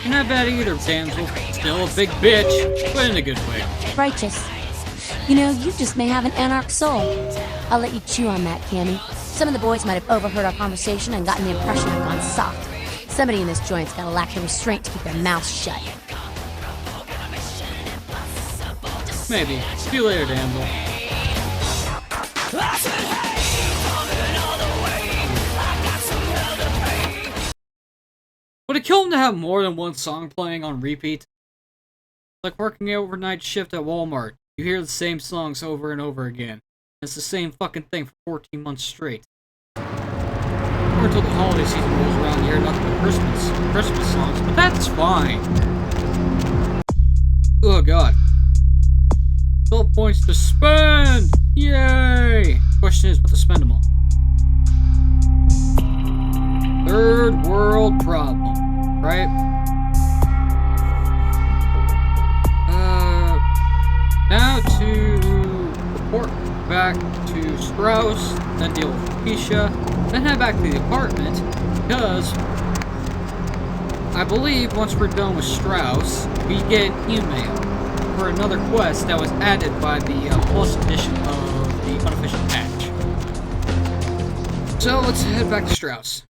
You're not bad either, damsel. Still a big bitch, but in a good way. Righteous. You know, you just may have an anarch soul. I'll let you chew on that, Cammy. Some of the boys might have overheard our conversation and gotten the impression I've gone soft. Somebody in this joint's gotta lack the restraint to keep their mouth shut. Maybe. See you later, damsel. Would it kill him to have more than one song playing on repeat? Like working an overnight shift at Walmart. You hear the same songs over and over again. It's the same fucking thing for 14 months straight. Or until the holiday season rolls around, you hear nothing but Christmas songs, but that's fine. Oh god. 12 points to spend! Yay! Question is, what to spend them on? Third world problem, right? Now to report back to Strauss, then deal with Keisha, then head back to the apartment, because I believe once we're done with Strauss, we get an email for another quest that was added by the Plus edition of the unofficial patch. So let's head back to Strauss.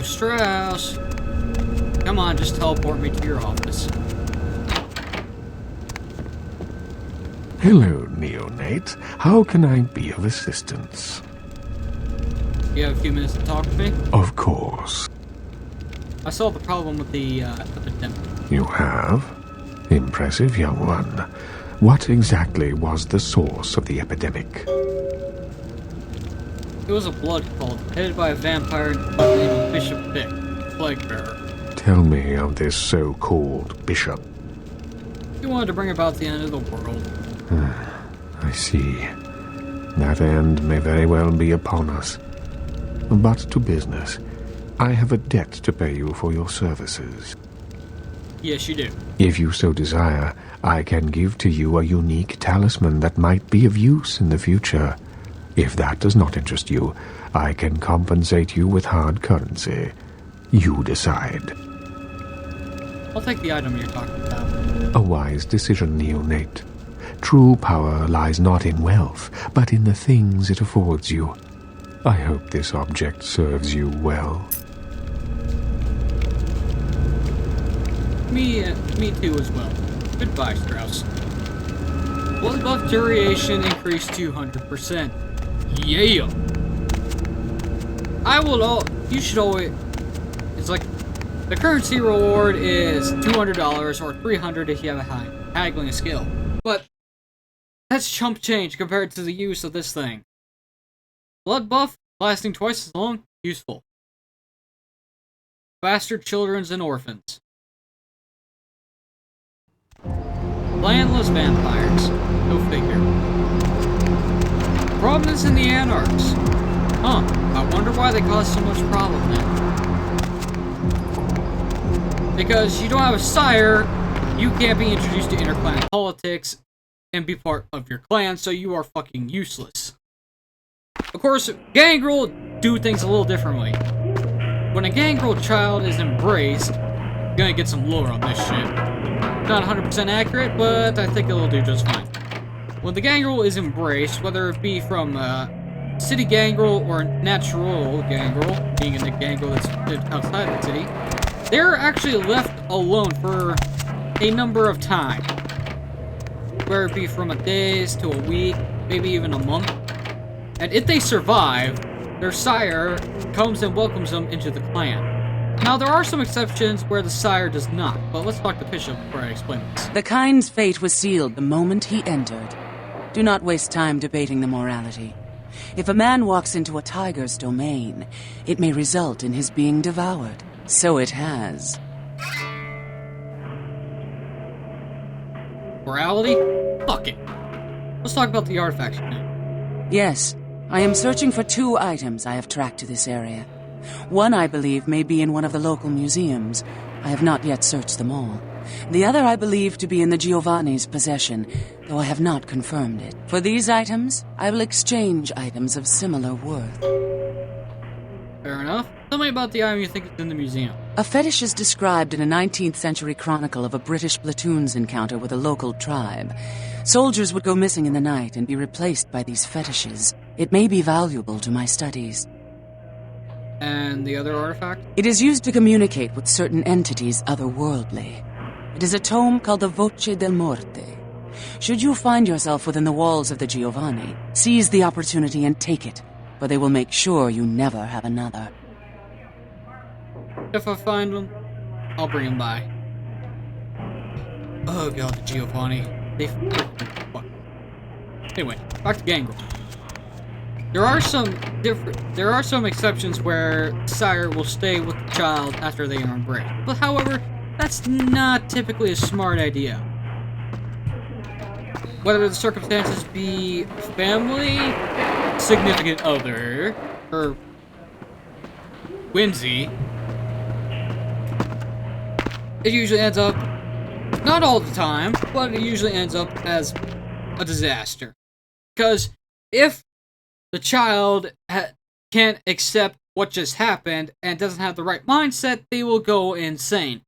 Strauss! Come on, just teleport me to your office. Hello, Neonate. How can I be of assistance? You have a few minutes to talk to me? Of course. I solved the problem with the epidemic. You have? Impressive, young one. What exactly was the source of the epidemic? It was a blood cult, headed by a vampire by the name of Bishop Vic, Plague Bearer. Tell me of this so-called bishop. He wanted to bring about the end of the world. I see. That end may very well be upon us. But to business. I have a debt to pay you for your services. Yes, you do. If you so desire, I can give to you a unique talisman that might be of use in the future. If that does not interest you, I can compensate you with hard currency. You decide. I'll take the item you're talking about. A wise decision, Neonate. True power lies not in wealth, but in the things it affords you. I hope this object serves you well. Me too as well. Goodbye, Strauss. Blood buff duration increased 200%. Yeah! You should always... It's like, the currency reward is $200 or $300 if you have a high haggling skill. But, that's chump change compared to the use of this thing. Blood buff, lasting twice as long, useful. Bastard childrens and orphans. Landless vampires. Go figure. Problems in the Anarchs. Huh, I wonder why they cause so much problem then. Because you don't have a sire, you can't be introduced to interclan politics and be part of your clan, so you are fucking useless. Of course, gangrel do things a little differently. When a gangrel child is embraced, you're gonna get some lore on this shit. Not 100% accurate, but I think it'll do just fine. When the gangrel is embraced, whether it be from city gangrel or natural gangrel, being a gangrel that's outside the city, they're actually left alone for a number of time. Whether it be from a days to a week, maybe even a month. And if they survive, their sire comes and welcomes them into the clan. Now, there are some exceptions where the sire does not, but let's talk to Bishop before I explain this. The kind's fate was sealed the moment he entered. Do not waste time debating the morality. If a man walks into a tiger's domain, it may result in his being devoured. So it has. Morality? Fuck it. Let's talk about the artifacts now. Yes, I am searching for 2 items I have tracked to this area. One, I believe, may be in one of the local museums. I have not yet searched them all. The other I believe to be in the Giovanni's possession, though I have not confirmed it. For these items, I will exchange items of similar worth. Fair enough. Tell me about the item you think is in the museum. A fetish is described in a 19th century chronicle of a British platoon's encounter with a local tribe. Soldiers would go missing in the night and be replaced by these fetishes. It may be valuable to my studies. And the other artifact? It is used to communicate with certain entities otherworldly. It is a tome called the Voce del Morte. Should you find yourself within the walls of the Giovanni, seize the opportunity and take it, for they will make sure you never have another. If I find one, I'll bring him by. Oh god, the Giovanni. They freaking fuck. Anyway, back to Gangrel. There are some exceptions where sire will stay with the child after they are embraced. But however, that's not typically a smart idea. Whether the circumstances be family, significant other, or whimsy, it usually ends up, not all the time, but it usually ends up as a disaster. Because if the child can't accept what just happened and doesn't have the right mindset, they will go insane.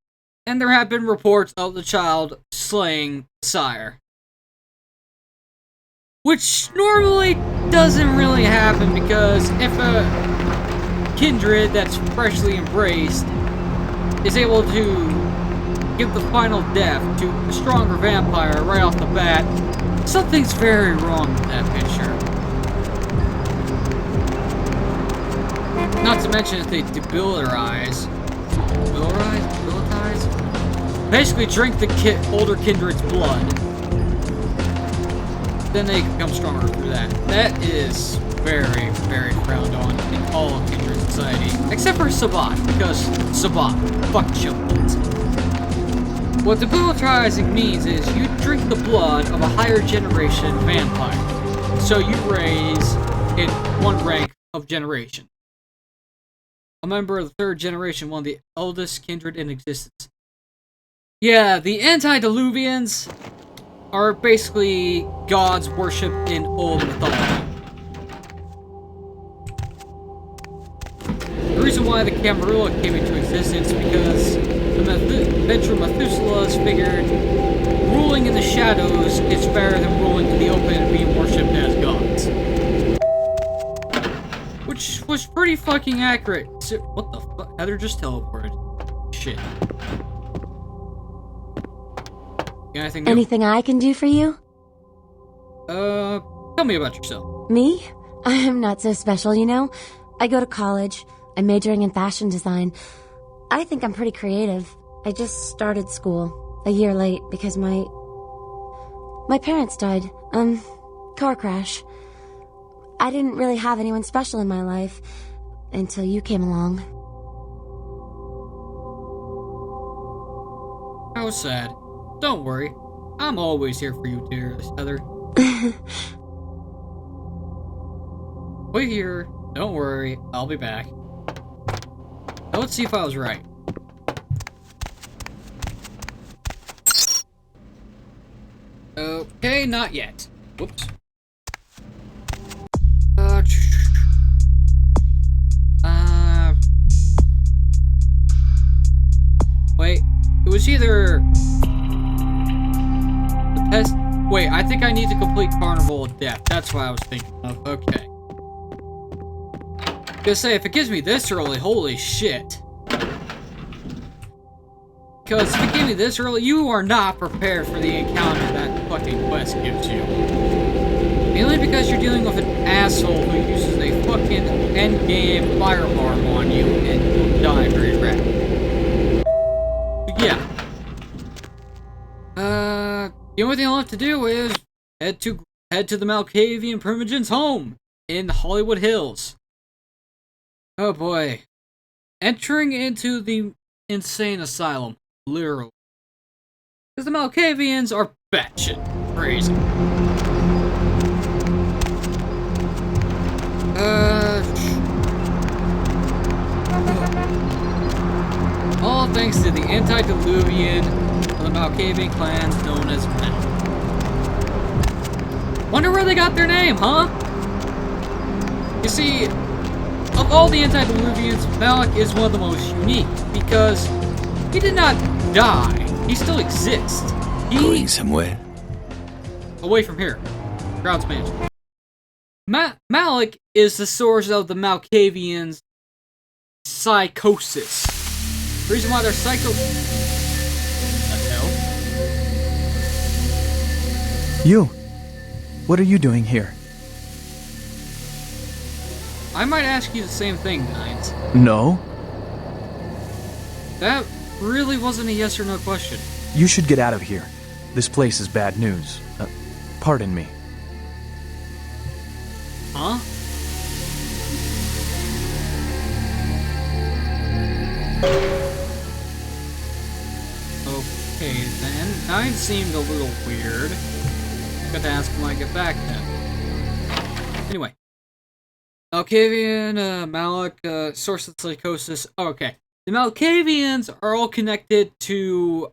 And there have been reports of the child slaying sire. Which normally doesn't really happen, because if a kindred that's freshly embraced is able to give the final death to a stronger vampire right off the bat, something's very wrong with that picture. Not to mention if they debilitize, basically drink the older kindred's blood, then they become stronger through that. That is very, very frowned on in all of kindred society, except for Sabbat, because Sabbat, fuck children. What debilitizing means is you drink the blood of a higher generation vampire, so you raise in one rank of generation. A member of the third generation, one of the eldest kindred in existence. Yeah, the antediluvians are basically gods worshipped in old mythology. The reason why the Camarilla came into existence is because the Venture Methuselahs figured ruling in the shadows is better than ruling in the open and being worshipped as gods. Which was pretty fucking accurate. What the fuck? Heather just teleported. Shit. Anything new? Anything I can do for you? Tell me about yourself. Me? I am not so special, you know? I go to college. I'm majoring in fashion design. I think I'm pretty creative. I just started school a year late because my parents died. Car crash. I didn't really have anyone special in my life until you came along. How sad. Don't worry. I'm always here for you, dear Heather. Wait here. Don't worry. I'll be back. Now let's see if I was right. Okay, not yet. Whoops. Wait. It was either the pest. Wait, I think I need to complete Carnival of Death. That's what I was thinking of. Okay. Gonna say, if it gives me this early, holy shit. Because if it gave me this early, you are not prepared for the encounter that fucking quest gives you. Mainly because you're dealing with an asshole who uses a fucking endgame firearm on you and you'll die very rapidly. But yeah. The only thing I'll have to do is head to the Malkavian Primogen's home in the Hollywood Hills. Oh boy. Entering into the insane asylum. Literally. Because the Malkavians are batshit crazy. All thanks to the antediluvian of the Malkavian clans known as Men. Wonder where they got their name, huh? You see, of all the antediluvians, Malik is one of the most unique because he did not die. He still exists. Going somewhere? Away from here. Grounds management. Malik is the source of the Malkavians' psychosis. The reason why they're You! What are you doing here? I might ask you the same thing, Nines. No? That really wasn't a yes or no question. You should get out of here. This place is bad news. Pardon me. Huh? Okay then. Nine seemed a little weird. Got to ask him when I get back then. Anyway. Malkavian, Malik, source of psychosis. Oh, okay. The Malkavians are all connected to...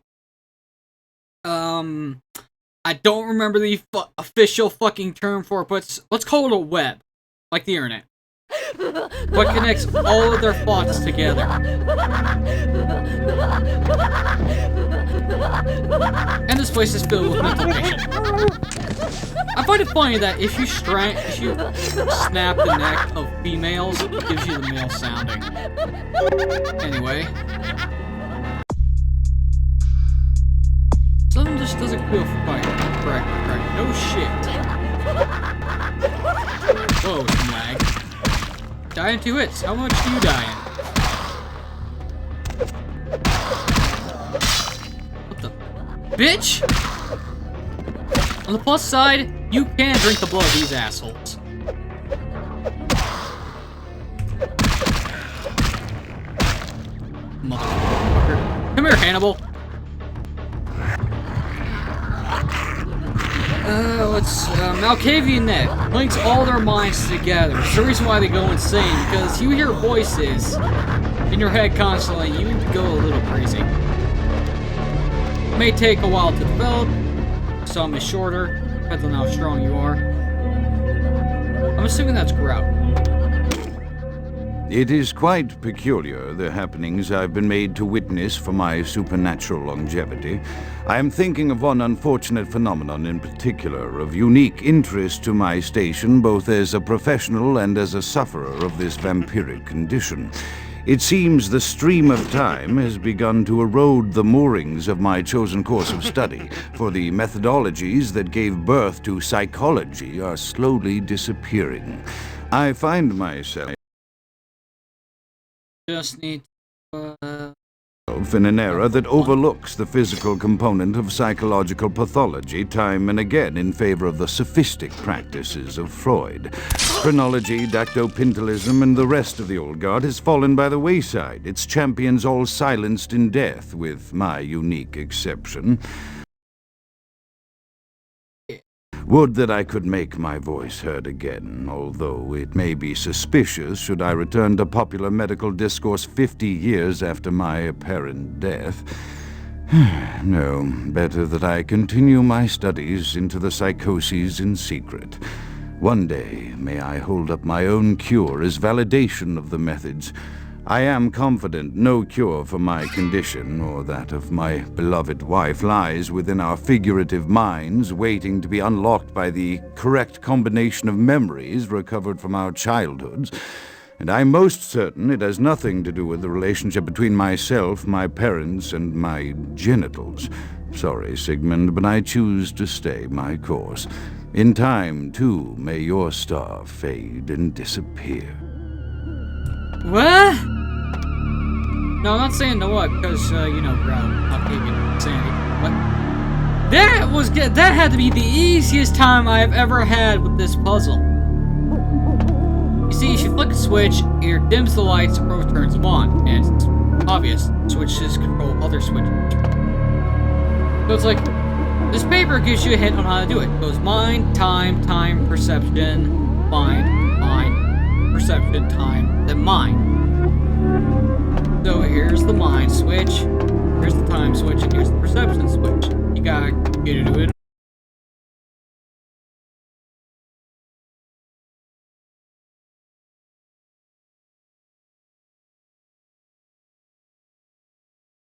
I don't remember the official fucking term for it, but let's call it a web. Like the internet. What connects all of their thoughts together. And this place is filled with mental patients. I find it funny that if you snap the neck of females, it gives you the male sounding. Anyway. Something just doesn't feel quite correct. No shit. Whoa, some lag. Die in 2 hits. How much do you die in? What the? Bitch! On the plus side, you can drink the blood of these assholes. Motherfucker. Come here, Hannibal. It's Malkavian Net links all their minds together. It's the reason why they go insane, because you hear voices in your head constantly, you go a little crazy. It may take a while to develop, some is shorter, depends on how strong you are. I'm assuming that's Grout. It is quite peculiar, the happenings I've been made to witness for my supernatural longevity. I am thinking of one unfortunate phenomenon in particular, of unique interest to my station, both as a professional and as a sufferer of this vampiric condition. It seems the stream of time has begun to erode the moorings of my chosen course of study, for the methodologies that gave birth to psychology are slowly disappearing. I find myself Just need to, in an era that overlooks the physical component of psychological pathology time and again in favor of the sophistic practices of Freud. Phrenology, dactopintilism, and the rest of the old guard has fallen by the wayside, its champions all silenced in death, with my unique exception. Would that I could make my voice heard again, although it may be suspicious should I return to popular medical discourse 50 years after my apparent death. No, better that I continue my studies into the psychoses in secret. One day, may I hold up my own cure as validation of the methods. I am confident no cure for my condition, or that of my beloved wife, lies within our figurative minds, waiting to be unlocked by the correct combination of memories recovered from our childhoods. And I'm most certain it has nothing to do with the relationship between myself, my parents, and my genitals. Sorry, Sigmund, but I choose to stay my course. In time, too, may your star fade and disappear. What? No, I'm not saying no what, because, you know, Grout, Malkavian, Sandy. What? That had to be the easiest time I've ever had with this puzzle. You see, if you flick a switch, it either dims the lights or turns them on, and it's obvious. Switches control other switches. So it's like, this paper gives you a hint on how to do it. It goes mind, time, perception, mind, perception, time, then mind. So here's the mind switch. Here's the time switch and here's the perception switch. You gotta get into it.